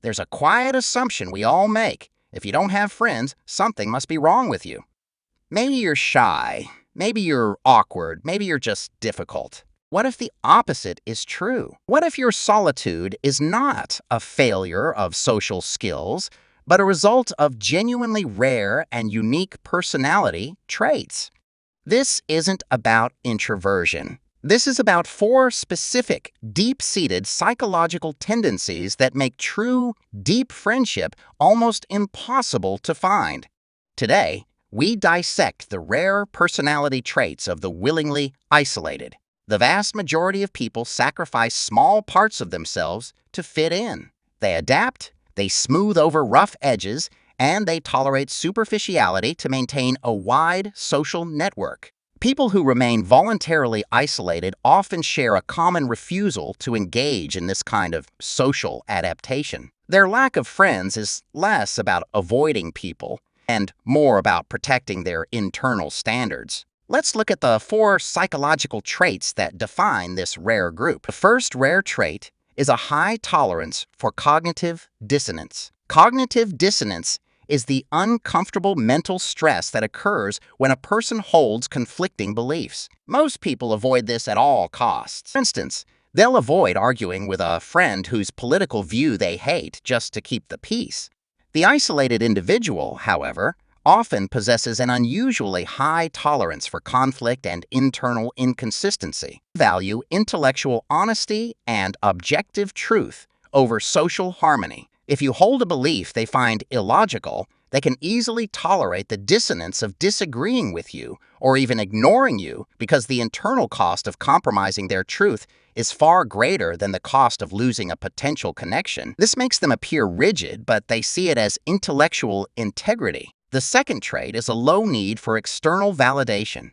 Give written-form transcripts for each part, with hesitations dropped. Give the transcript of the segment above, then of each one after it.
There's a quiet assumption we all make. If you don't have friends, something must be wrong with you. Maybe you're shy, maybe you're awkward, maybe you're just difficult. What if the opposite is true? What if your solitude is not a failure of social skills, but a result of genuinely rare and unique personality traits? This isn't about introversion. This is about 4 specific, deep-seated psychological tendencies that make true, deep friendship almost impossible to find. Today, we dissect the rare personality traits of the willingly isolated. The vast majority of people sacrifice small parts of themselves to fit in. They adapt, they smooth over rough edges, and they tolerate superficiality to maintain a wide social network. People who remain voluntarily isolated often share a common refusal to engage in this kind of social adaptation. Their lack of friends is less about avoiding people and more about protecting their internal standards. Let's look at the 4 psychological traits that define this rare group. The first rare trait is a high tolerance for cognitive dissonance. Cognitive dissonance is the uncomfortable mental stress that occurs when a person holds conflicting beliefs. Most people avoid this at all costs. For instance, they'll avoid arguing with a friend whose political view they hate just to keep the peace. The isolated individual, however, often possesses an unusually high tolerance for conflict and internal inconsistency. They value intellectual honesty and objective truth over social harmony. If you hold a belief they find illogical, they can easily tolerate the dissonance of disagreeing with you or even ignoring you because the internal cost of compromising their truth is far greater than the cost of losing a potential connection. This makes them appear rigid, but they see it as intellectual integrity. The second trait is a low need for external validation.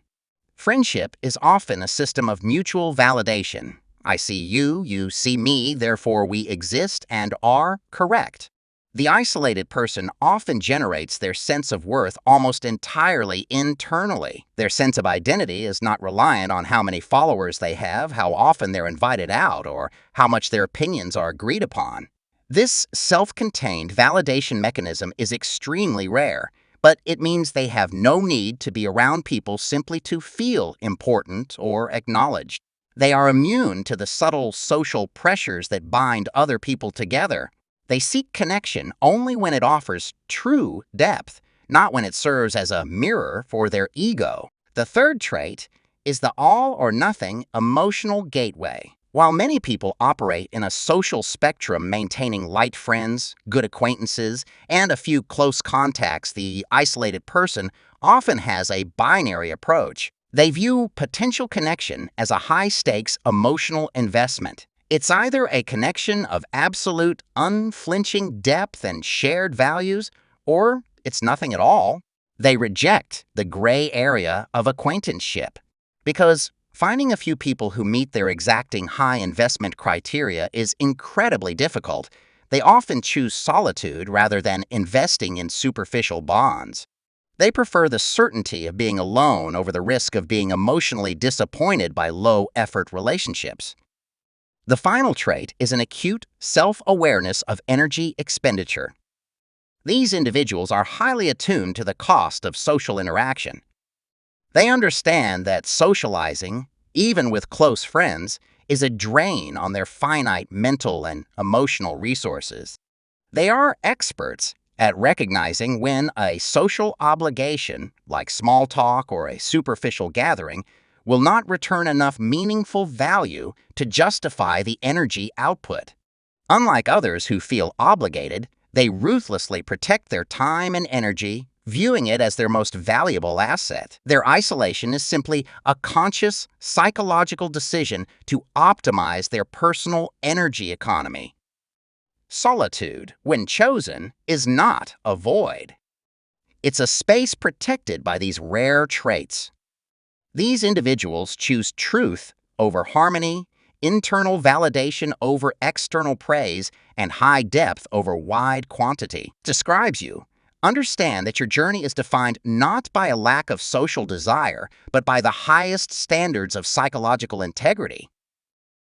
Friendship is often a system of mutual validation. I see you, you see me, therefore we exist and are correct. The isolated person often generates their sense of worth almost entirely internally. Their sense of identity is not reliant on how many followers they have, how often they're invited out, or how much their opinions are agreed upon. This self-contained validation mechanism is extremely rare, but it means they have no need to be around people simply to feel important or acknowledged. They are immune to the subtle social pressures that bind other people together. They seek connection only when it offers true depth, not when it serves as a mirror for their ego. The third trait is the all-or-nothing emotional gateway. While many people operate in a social spectrum maintaining light friends, good acquaintances, and a few close contacts, the isolated person often has a binary approach. They view potential connection as a high-stakes emotional investment. It's either a connection of absolute, unflinching depth and shared values, or it's nothing at all. They reject the gray area of acquaintanceship because finding a few people who meet their exacting high investment criteria is incredibly difficult. They often choose solitude rather than investing in superficial bonds. They prefer the certainty of being alone over the risk of being emotionally disappointed by low-effort relationships. The final trait is an acute self-awareness of energy expenditure. These individuals are highly attuned to the cost of social interaction. They understand that socializing, even with close friends, is a drain on their finite mental and emotional resources. They are experts at recognizing when a social obligation, like small talk or a superficial gathering, will not return enough meaningful value to justify the energy output. Unlike others who feel obligated, they ruthlessly protect their time and energy, viewing it as their most valuable asset. Their isolation is simply a conscious, psychological decision to optimize their personal energy economy. Solitude, when chosen, is not a void. It's a space protected by these rare traits. These individuals choose truth over harmony, internal validation over external praise, and high depth over wide quantity. Describes you. Understand that your journey is defined not by a lack of social desire, but by the highest standards of psychological integrity.